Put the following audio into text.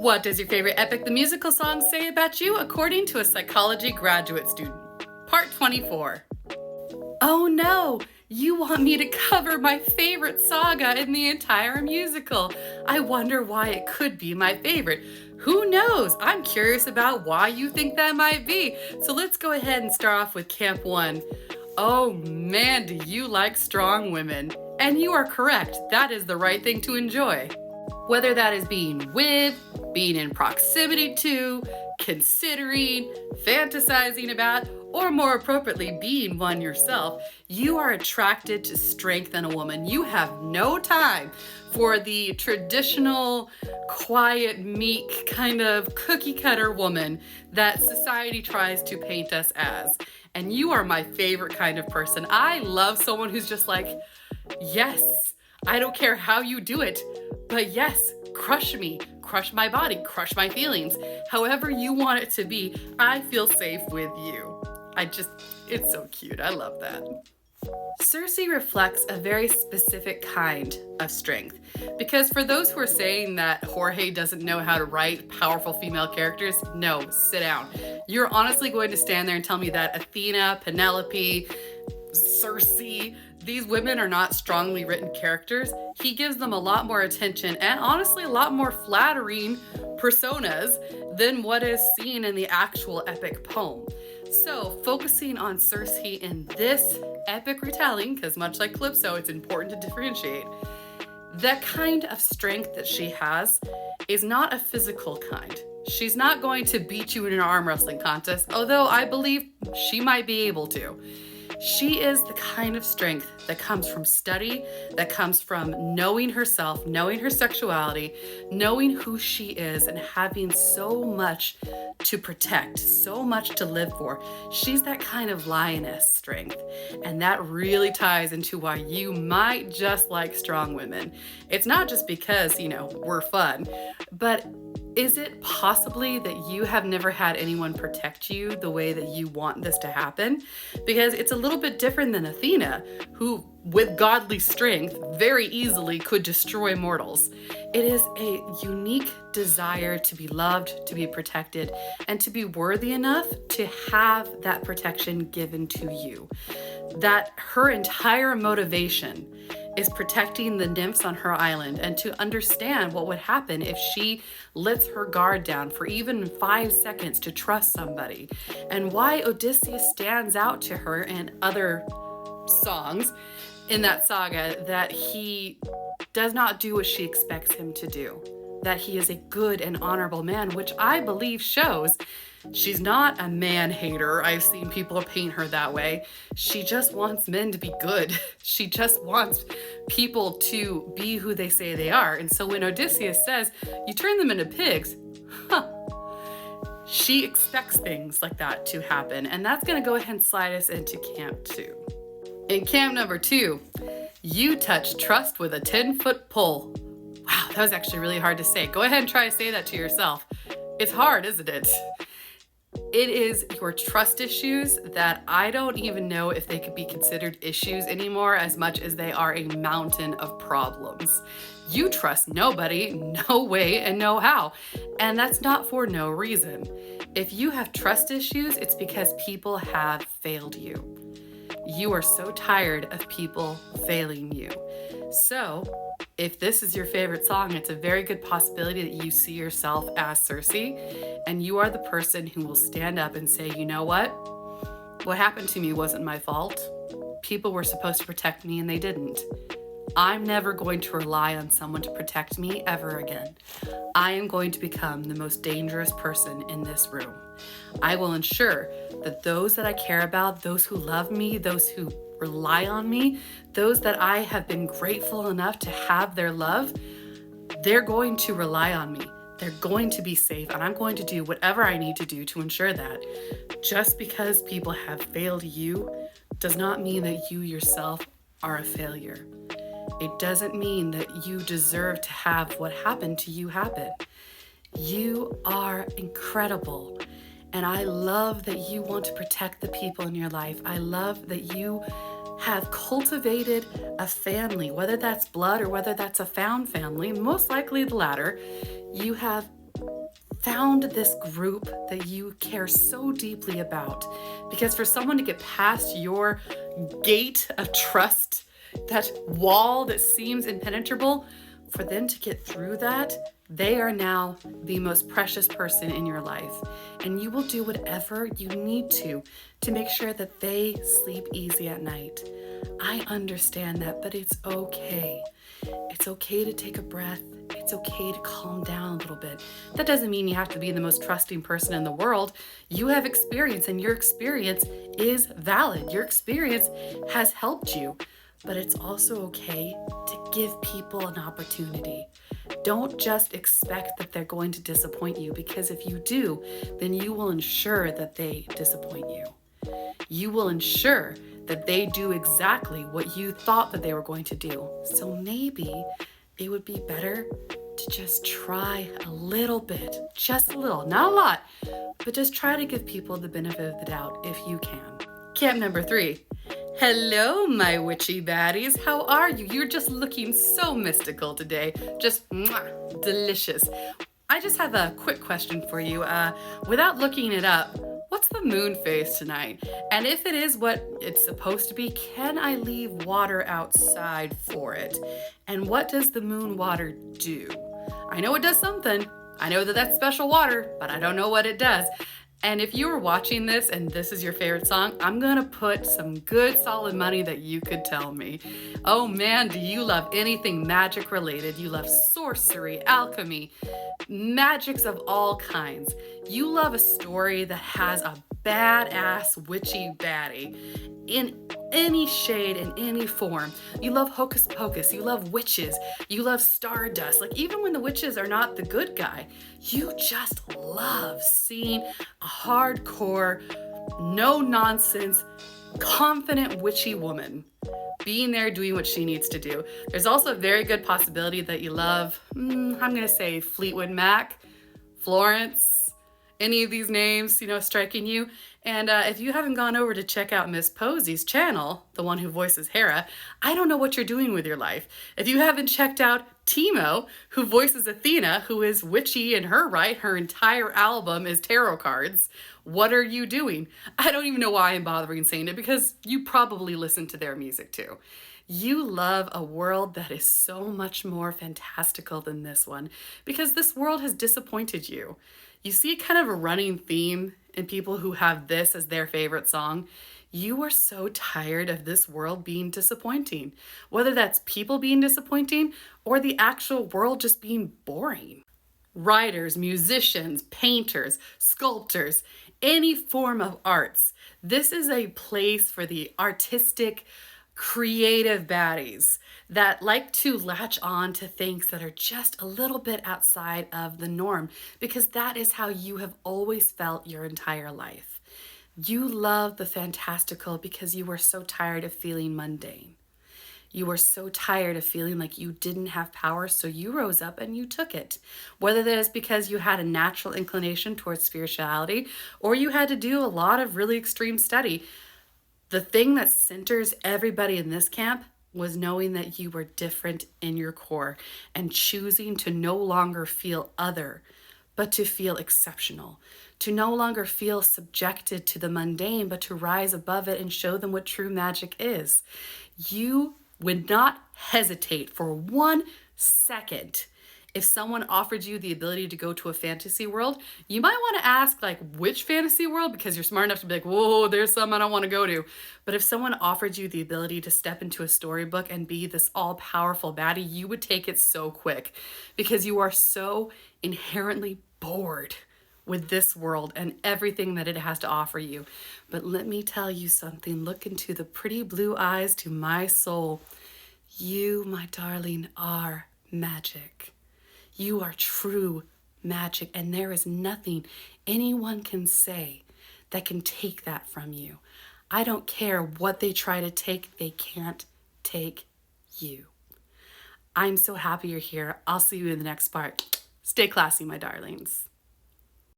What does your favorite epic the musical song say about you according to a psychology graduate student? Part 24. Oh no, you want me to cover my favorite saga in the entire musical. I wonder why it could be my favorite. Who knows? I'm curious about why you think that might be. So let's go ahead and start off with Camp 1. Oh man, do you like strong women? And you are correct, that is the right thing to enjoy. Whether that is being with, being in proximity to, considering, fantasizing about, or more appropriately, being one yourself, you are attracted to strength in a woman. You have no time for the traditional, quiet, meek, kind of cookie cutter woman that society tries to paint us as. And you are my favorite kind of person. I love someone who's just like, yes, I don't care how you do it, but yes, crush me, crush my body, crush my feelings. However you want it to be, I feel safe with you. It's so cute. I love that. Circe reflects a very specific kind of strength, because for those who are saying that Jorge doesn't know how to write powerful female characters, no, sit down. You're honestly going to stand there and tell me that Athena, Penelope, Circe, these women are not strongly written characters? He gives them a lot more attention and honestly a lot more flattering personas than what is seen in the actual epic poem. So focusing on Circe in this epic retelling, because much like Calypso, it's important to differentiate, the kind of strength that she has is not a physical kind. She's not going to beat you in an arm wrestling contest, although I believe she might be able to. She is the kind of strength that comes from study, that comes from knowing herself, knowing her sexuality, knowing who she is, and having so much to protect, so much to live for. She's that kind of lioness strength. And that really ties into why you might just like strong women. It's not just because, we're fun, but is it possibly that you have never had anyone protect you the way that you want this to happen? Because it's a little bit different than Athena, who with godly strength very easily could destroy mortals. It is a unique desire to be loved, to be protected, and to be worthy enough to have that protection given to you. That her entire motivation is protecting the nymphs on her island, and to understand what would happen if she lets her guard down for even 5 seconds to trust somebody, and why Odysseus stands out to her in other songs in that saga, that he does not do what she expects him to do, that he is a good and honorable man, which I believe shows she's not a man hater. I've seen people paint her that way. She just wants men to be good. She just wants people to be who they say they are. And so when Odysseus says, you turn them into pigs, she expects things like that to happen. And that's going to go ahead and slide us into Camp 2. In Camp number 2, you touch trust with a 10-foot pole. Wow, that was actually really hard to say. Go ahead and try to say that to yourself. It's hard, isn't it? It is your trust issues that I don't even know if they could be considered issues anymore, as much as they are a mountain of problems. You trust nobody, no way, and no how. And that's not for no reason. If you have trust issues, it's because people have failed you. You are so tired of people failing you. So, if this is your favorite song, it's a very good possibility that you see yourself as Circe, and you are the person who will stand up and say, you know what? What happened to me wasn't my fault. People were supposed to protect me and they didn't. I'm never going to rely on someone to protect me ever again. I am going to become the most dangerous person in this room. I will ensure that those that I care about, those who love me, those who rely on me, those that I have been grateful enough to have their love, they're going to rely on me. They're going to be safe, and I'm going to do whatever I need to do to ensure that. Just because people have failed you does not mean that you yourself are a failure. It doesn't mean that you deserve to have what happened to you happen. You are incredible. And I love that you want to protect the people in your life. I love that you have cultivated a family, whether that's blood or whether that's a found family, most likely the latter. You have found this group that you care so deeply about. Because for someone to get past your gate of trust, that wall that seems impenetrable, for them to get through that, they are now the most precious person in your life. And you will do whatever you need to make sure that they sleep easy at night. I understand that, but it's okay. It's okay to take a breath. It's okay to calm down a little bit. That doesn't mean you have to be the most trusting person in the world. You have experience, and your experience is valid. Your experience has helped you. But it's also okay to give people an opportunity. Don't just expect that they're going to disappoint you, because if you do, then you will ensure that they disappoint you. You will ensure that they do exactly what you thought that they were going to do. So maybe it would be better to just try a little bit, just a little, not a lot, but just try to give people the benefit of the doubt if you can. Camp number 3. Hello, my witchy baddies. How are you? You're just looking so mystical today. Just mwah, delicious. I just have a quick question for you. Without looking it up, what's the moon phase tonight? And if it is what it's supposed to be, can I leave water outside for it? And what does the moon water do? I know it does something. I know that that's special water, but I don't know what it does. And if you were watching this and this is your favorite song, I'm gonna put some good solid money that you could tell me. Oh man, do you love anything magic related? You love sorcery, alchemy, magics of all kinds. You love a story that has a badass witchy baddie in any shade, in any form. You love hocus pocus, you love witches, you love stardust. Like even when the witches are not the good guy, you just love seeing a hardcore, no nonsense, confident witchy woman being there doing what she needs to do. There's also a very good possibility that you love, I'm gonna say Fleetwood Mac, Florence, any of these names, striking you. And if you haven't gone over to check out Miss Posey's channel, the one who voices Hera, I don't know what you're doing with your life. If you haven't checked out Timo, who voices Athena, who is witchy in her right, her entire album is tarot cards, what are you doing? I don't even know why I'm bothering saying it, because you probably listen to their music too. You love a world that is so much more fantastical than this one, because this world has disappointed you. You see kind of a running theme in people who have this as their favorite song. You are so tired of this world being disappointing, whether that's people being disappointing or the actual world just being boring. Writers, musicians, painters, sculptors, any form of arts. This is a place for the artistic, creative baddies that like to latch on to things that are just a little bit outside of the norm, because that is how you have always felt your entire life. You love the fantastical because you were so tired of feeling mundane. You were so tired of feeling like you didn't have power, so you rose up and you took it. Whether that is because you had a natural inclination towards spirituality or you had to do a lot of really extreme study, the thing that centers everybody in this camp was knowing that you were different in your core and choosing to no longer feel other, but to feel exceptional, to no longer feel subjected to the mundane, but to rise above it and show them what true magic is. You would not hesitate for 1 second. If someone offered you the ability to go to a fantasy world, you might want to ask like which fantasy world, because you're smart enough to be like, whoa, there's some I don't want to go to. But if someone offered you the ability to step into a storybook and be this all-powerful baddie, you would take it so quick, because you are so inherently bored with this world and everything that it has to offer you. But let me tell you something. Look into the pretty blue eyes to my soul. You, my darling, are magic. You are true magic, and there is nothing anyone can say that can take that from you. I don't care what they try to take, they can't take you. I'm so happy you're here. I'll see you in the next part. Stay classy, my darlings.